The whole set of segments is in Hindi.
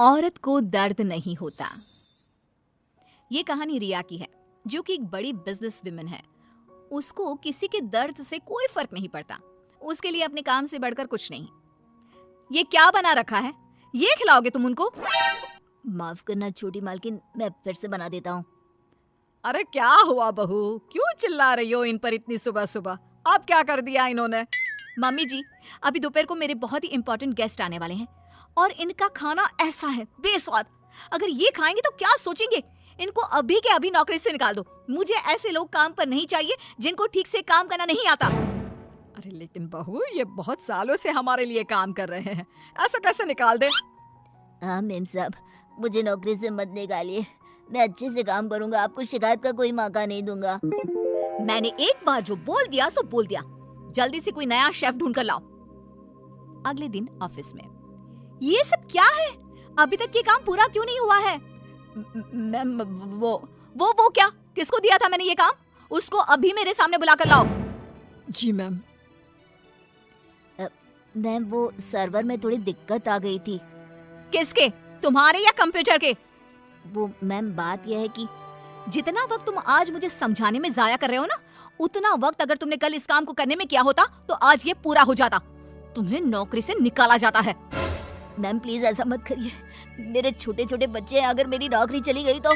औरत को दर्द नहीं होता। ये कहानी रिया की है, जो कि एक बड़ी बिजनेस विमेन है। उसको किसी के दर्द से कोई फर्क नहीं पड़ता। उसके लिए अपने काम से बढ़कर कुछ नहीं। ये क्या बना रखा है? ये खिलाओगे तुम उनको? माफ करना छोटी मालकिन, मैं फिर से बना देता हूँ। अरे क्या हुआ बहू, क्यों चिल्ला रही हो इन पर इतनी सुबह सुबह? अब क्या कर दिया इन्होंने? मम्मी जी, अभी दोपहर को मेरे बहुत ही इंपॉर्टेंट गेस्ट आने वाले हैं और इनका खाना ऐसा है बेस्वाद। अगर ये खाएंगे तो क्या सोचेंगे? इनको अभी के अभी नौकरी से निकाल दो। मुझे ऐसे लोग काम पर नहीं चाहिए जिनको ठीक से काम करना नहीं आता। अरे लेकिन बहू, ये बहुत सालों से हमारे लिए काम कर रहे हैं, ऐसा कैसे निकाल दे? हाँ मेम साहब, मुझे नौकरी से मत निकालिए। मैं अच्छे से काम करूंगा, आपको शिकायत का कोई मौका नहीं दूंगा। मैंने एक बार जो बोल दिया सो बोल दिया। जल्दी से कोई नया शेफ ढूंढ कर लाओ। अगले दिन ऑफिस में, ये सब क्या है? अभी तक ये काम पूरा क्यों नहीं हुआ है? मैम, वो क्या? किसको दिया था मैंने ये काम? उसको अभी मेरे सामने बुलाकर लाओ। जी मैम। मैम, वो सर्वर में थोड़ी दिक्कत आ गई थी। किसके? तुम्हारे या कंप्यूटर के? वो मैम, बात यह है कि जितना वक्त तुम आज मुझे समझाने में जाया कर रहे हो ना, उतना वक्त अगर तुमने कल इस काम को करने में किया होता तो आज ये पूरा हो जाता। तुम्हें नौकरी से निकाला जाता है। मैम प्लीज ऐसा मत करिए, मेरे छोटे छोटे बच्चे हैं, अगर मेरी नौकरी चली गई तो।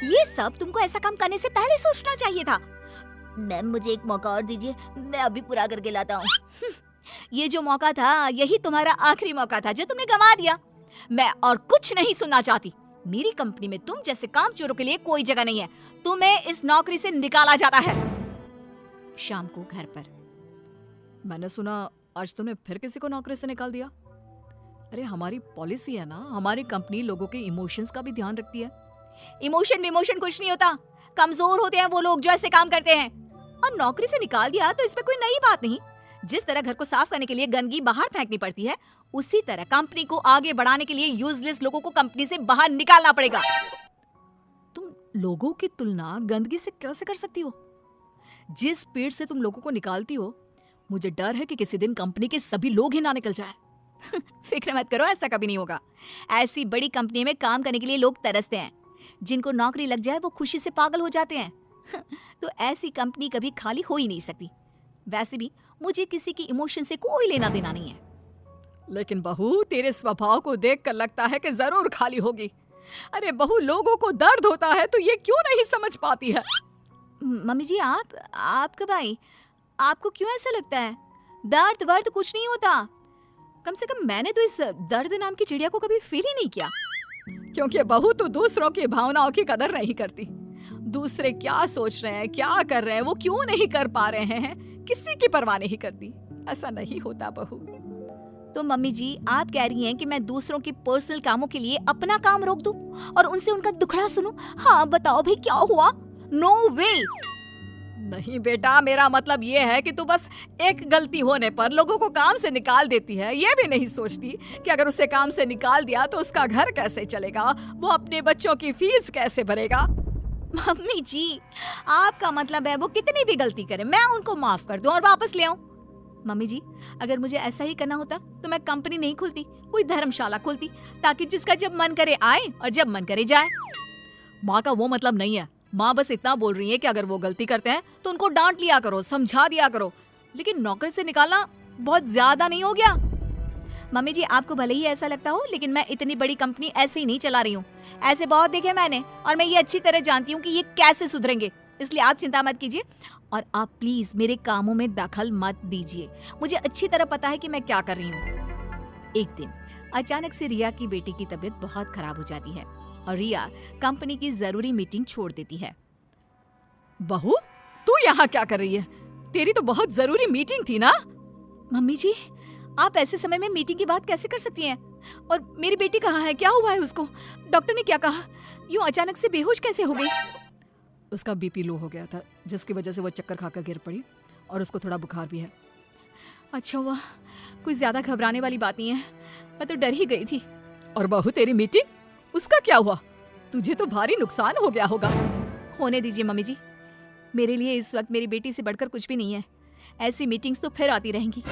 ये सब तुमको ऐसा काम करने से पहले सोचना चाहिए था। मैम मुझे एक मौका और दीजिए, मैं अभी पूरा करके लाता हूँ। ये जो मौका था, यही तुम्हारा आखिरी मौका था जो तुमने गंवा दिया। मैं और कुछ नहीं सुनना चाहती। मेरी कंपनी में तुम जैसे कामचोरों के लिए कोई जगह नहीं है। तुम्हें इस नौकरी से निकाला जाता है। शाम को घर पर, मैंने सुना आज तुमने फिर किसी को नौकरी से निकाल दिया। अरे हमारी पॉलिसी है ना, हमारी कंपनी लोगों के इमोशंस का भी ध्यान रखती है। इमोशन कुछ नहीं होता। कमजोर होते हैं वो लोग जो ऐसे काम करते हैं। और नौकरी से निकाल दिया तो इसमें कोई नई बात नहीं। जिस तरह घर को साफ करने के लिए गंदगी बाहर फेंकनी पड़ती है, उसी तरह कंपनी को आगे बढ़ाने के लिए यूजलेस लोगों को कंपनी से बाहर निकालना पड़ेगा। तुम लोगों की तुलना गंदगी से कैसे कर सकती हो? जिस स्पीड से तुम लोगों को निकालती हो, मुझे डर है कि किसी दिन कंपनी के सभी लोग ही ना निकल जाए। फिक्र मत करो, ऐसा कभी नहीं होगा। ऐसी बड़ी कंपनी में काम करने के लिए लोग तरसते हैं। जिनको नौकरी लग जाए वो खुशी से पागल हो जाते हैं। तो ऐसी कंपनी कभी खाली हो ही नहीं सकती। वैसे भी मुझे किसी की इमोशन से कोई लेना देना नहीं है। लेकिन बहू, तेरे स्वभाव को देखकर लगता है कि जरूर खाली होगी। अरे बहू, लोगों को दर्द होता है तो ये क्यों नहीं समझ पाती है? मम्मी जी, आप कब आई? आपको क्यों ऐसा लगता है? दर्द वर्द कुछ नहीं होता। कम से कम मैंने तो इस दर्द नाम की चिड़िया को कभी फील ही नहीं किया। क्योंकि बहू तो दूसरों की भावनाओं की कदर नहीं करती। दूसरे क्या सोच रहे हैं, क्या कर रहे हैं, वो क्यों नहीं कर पा रहे हैं, किसी की परवाह नहीं करती। ऐसा नहीं होता बहू। तो मम्मी जी, आप कह रही हैं कि मैं दूसरों के पर्सनल कामों के लिए अपना काम रोक दूं और उनसे उनका दुखड़ा सुनूं? हाँ बताओ भाई, क्या हुआ? नो वे। नहीं बेटा, मेरा मतलब ये है कि तू बस एक गलती होने पर लोगों को काम से निकाल देती है। ये भी नहीं सोचती कि अगर उसे काम से निकाल दिया तो उसका घर कैसे चलेगा, वो अपने बच्चों की फीस कैसे भरेगा। मम्मी जी, आपका मतलब है वो कितनी भी गलती करे मैं उनको माफ कर दूं और वापस ले आऊं? मम्मी जी, अगर मुझे ऐसा ही करना होता तो मैं कंपनी नहीं खोलती, कोई धर्मशाला खोलती, ताकि जिसका जब मन करे आए और जब मन करे जाए। माँ का वो मतलब नहीं है। माँ बस इतना बोल रही है कि अगर वो गलती करते हैं तो उनको डांट लिया करो, समझा दिया करो। लेकिन नौकरी से निकालना बहुत ज्यादा नहीं हो गया? मम्मी जी, आपको भले ही ऐसा लगता हो, लेकिन मैं इतनी बड़ी कंपनी ऐसे ही नहीं चला रही हूँ। ऐसे बहुत देखे मैंने और मैं ये अच्छी तरह जानती हूँ कि ये कैसे सुधरेंगे। इसलिए आप चिंता मत कीजिए और आप प्लीज मेरे कामों में दखल मत दीजिए। मुझे अच्छी तरह पता है कि मैं क्या कर रही हूँ। एक दिन अचानक से रिया की बेटी की तबीयत बहुत खराब हो जाती है और रिया कंपनी की जरूरी मीटिंग छोड़ देती है। बहू, तू यहाँ क्या कर रही है? तेरी तो बहुत जरूरी मीटिंग थी ना? मम्मी जी, आप ऐसे समय में मीटिंग की बात कैसे कर सकती हैं? और मेरी बेटी कहाँ है? क्या हुआ है उसको? डॉक्टर ने क्या कहा? यूं अचानक से बेहोश कैसे हो गई? उसका बीपी लो हो गया था, जिसकी वजह से वो चक्कर खाकर गिर पड़ी और उसको थोड़ा बुखार भी है। अच्छा हुआ, कुछ ज्यादा घबराने वाली बात नहीं है। मैं तो डर ही गई थी। और बहू, तेरी मीटिंग, उसका क्या हुआ? तुझे तो भारी नुकसान हो गया होगा। होने दीजिए मम्मी जी, मेरे लिए इस वक्त मेरी बेटी से बढ़कर कुछ भी नहीं है। ऐसी मीटिंग्स तो फिर आती रहेंगी।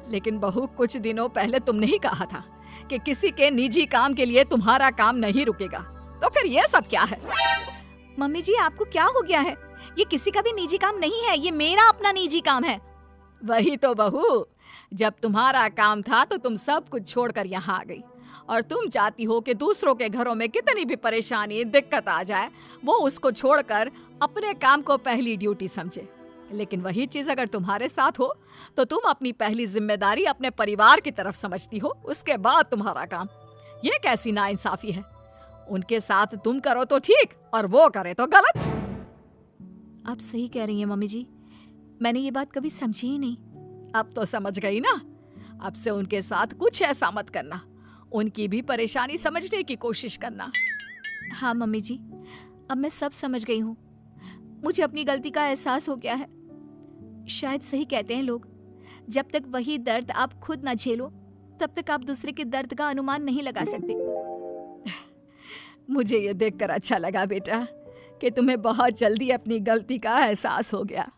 लेकिन बहू, कुछ दिनों पहले तुमने ही कहा था कि किसी के निजी काम के लिए तुम्हारा काम नहीं रुकेगा। तो फिर ये सब क्या है? मम्मी जी, आपको क्या हो गया है? ये किसी का भी निजी काम नहीं है, ये मेरा अपना निजी काम है। वही तो बहू, जब तुम्हारा काम था तो तुम सब कुछ छोड़कर यहाँ आ गई, और तुम चाहती हो कि दूसरों के घरों में कितनी भी परेशानी दिक्कत आ जाए, वो उसको छोड़कर अपने काम को पहली ड्यूटी समझे। लेकिन वही चीज अगर तुम्हारे साथ हो तो तुम अपनी पहली जिम्मेदारी अपने परिवार की तरफ समझती हो, उसके बाद तुम्हारा काम। ये कैसी नाइंसाफी है? उनके साथ तुम करो तो ठीक और वो करे तो गलत। आप सही कह रही हैं मम्मी जी, मैंने ये बात कभी समझी ही नहीं। अब तो समझ गई ना? अब से उनके साथ कुछ ऐसा मत करना, उनकी भी परेशानी समझने की कोशिश करना। हाँ मम्मी जी, अब मैं सब समझ गई हूँ। मुझे अपनी गलती का एहसास हो गया है। शायद सही कहते हैं लोग, जब तक वही दर्द आप खुद ना झेलो तब तक आप दूसरे के दर्द का अनुमान नहीं लगा सकते। मुझे ये देखकर अच्छा लगा बेटा कि तुम्हें बहुत जल्दी अपनी गलती का एहसास हो गया।